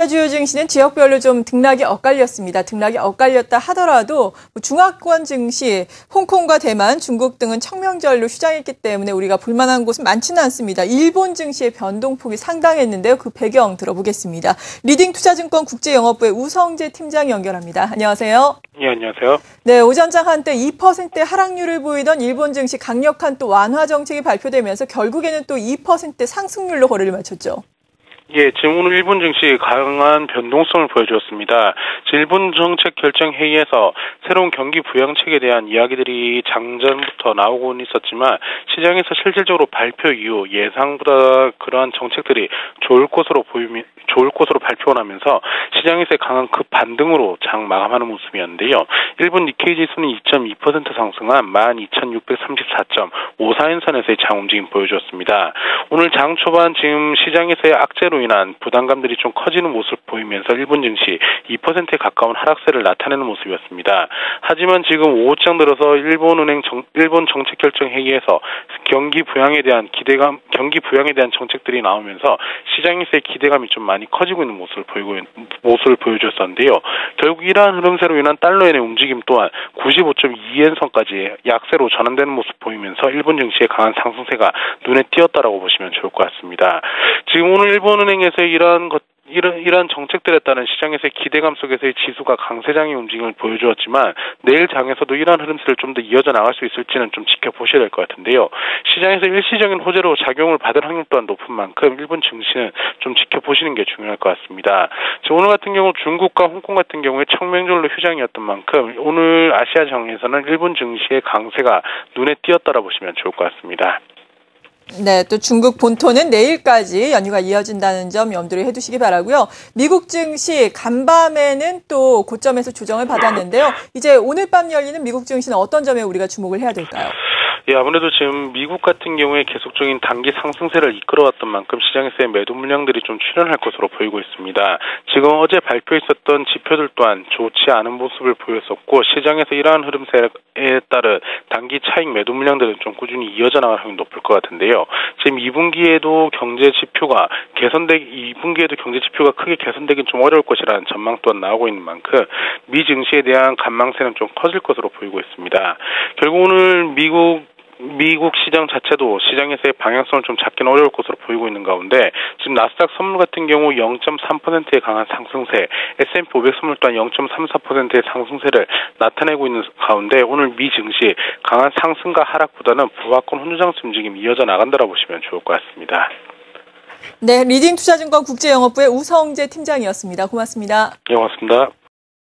주요 증시는 지역별로 좀 등락이 엇갈렸습니다. 등락이 엇갈렸다 하더라도 중화권 증시, 홍콩과 대만, 중국 등은 청명절로 휴장했기 때문에 우리가 볼만한 곳은 많지는 않습니다. 일본 증시의 변동폭이 상당했는데요. 그 배경 들어보겠습니다. 리딩투자증권 국제영업부의 우성재 팀장 연결합니다. 안녕하세요. 예, 안녕하세요. 네, 오전장 한때 2%의 하락률을 보이던 일본 증시 강력한 또 완화 정책이 발표되면서 결국에는 또 2% 상승률로 거래를 마쳤죠. 예, 지금 오늘 일본 증시 강한 변동성을 보여주었습니다. 일본 정책 결정 회의에서 새로운 경기 부양책에 대한 이야기들이 장전부터 나오곤 있었지만 시장에서 실질적으로 발표 이후 예상보다 그러한 정책들이 좋을 것으로 발표를 하면서 시장에서의 강한 급 반등으로 장 마감하는 모습이었는데요. 일본 니케이 지수는 2.2% 상승한 12,634.54엔선에서의 장 움직임 보여주었습니다. 오늘 장 초반 지금 시장에서의 악재로 인한 부담감들이 좀 커지는 모습을 보이면서 일본 증시 2%에 가까운 하락세를 나타내는 모습이었습니다. 하지만 지금 오후장 들어서 일본 정책 결정 회의에서 경기 부양에 대한 정책들이 나오면서 시장에서의 기대감이 좀 많이 커지고 있는 모습을 보여줬었는데요. 결국 이러한 흐름세로 인한 달러엔의 움직임 또한 95.2엔선까지 약세로 전환되는 모습 보이면서 일본 증시의 강한 상승세가 눈에 띄었다라고 보시면 좋을 것 같습니다. 지금 오늘 일본은행에서 이러한 정책들에 따른 시장에서의 기대감 속에서의 지수가 강세장의 움직임을 보여주었지만 내일 장에서도 이러한 흐름세를 좀 더 이어져 나갈 수 있을지는 좀 지켜보셔야 될 것 같은데요. 시장에서 일시적인 호재로 작용을 받을 확률 또한 높은 만큼 일본 증시는 좀 지켜보시는 게 중요할 것 같습니다. 오늘 같은 경우 중국과 홍콩 같은 경우에 청명절로 휴장이었던 만큼 오늘 아시아장에서는 일본 증시의 강세가 눈에 띄었다라 보시면 좋을 것 같습니다. 네, 또 중국 본토는 내일까지 연휴가 이어진다는 점 염두를 해두시기 바라고요. 미국 증시 간밤에는 또 고점에서 조정을 받았는데요. 이제 오늘 밤 열리는 미국 증시는 어떤 점에 우리가 주목을 해야 될까요? 예, 아무래도 지금 미국 같은 경우에 계속적인 단기 상승세를 이끌어왔던 만큼 시장에서의 매도 물량들이 좀 출현할 것으로 보이고 있습니다. 지금 어제 발표했었던 지표들 또한 좋지 않은 모습을 보였었고 시장에서 이러한 흐름세에 따른 단기 차익 매도 물량들은 좀 꾸준히 이어져 나갈 확률이 높을 것 같은데요. 지금 2분기에도 경제 지표가 크게 개선되긴 좀 어려울 것이라는 전망 또한 나오고 있는 만큼 미 증시에 대한 관망세는 좀 커질 것으로 보이고 있습니다. 결국 오늘 미국 시장 자체도 시장에서의 방향성을 좀 잡기는 어려울 것으로 보이고 있는 가운데 지금 나스닥 선물 같은 경우 0.3%의 강한 상승세, S&P 500 선물 또한 0.34%의 상승세를 나타내고 있는 가운데 오늘 미 증시 강한 상승과 하락보다는 부하권 혼조장세 움직임이 이어져 나간다고 보시면 좋을 것 같습니다. 네, 리딩투자증권 국제영업부의 우성재 팀장이었습니다. 고맙습니다. 네, 고맙습니다.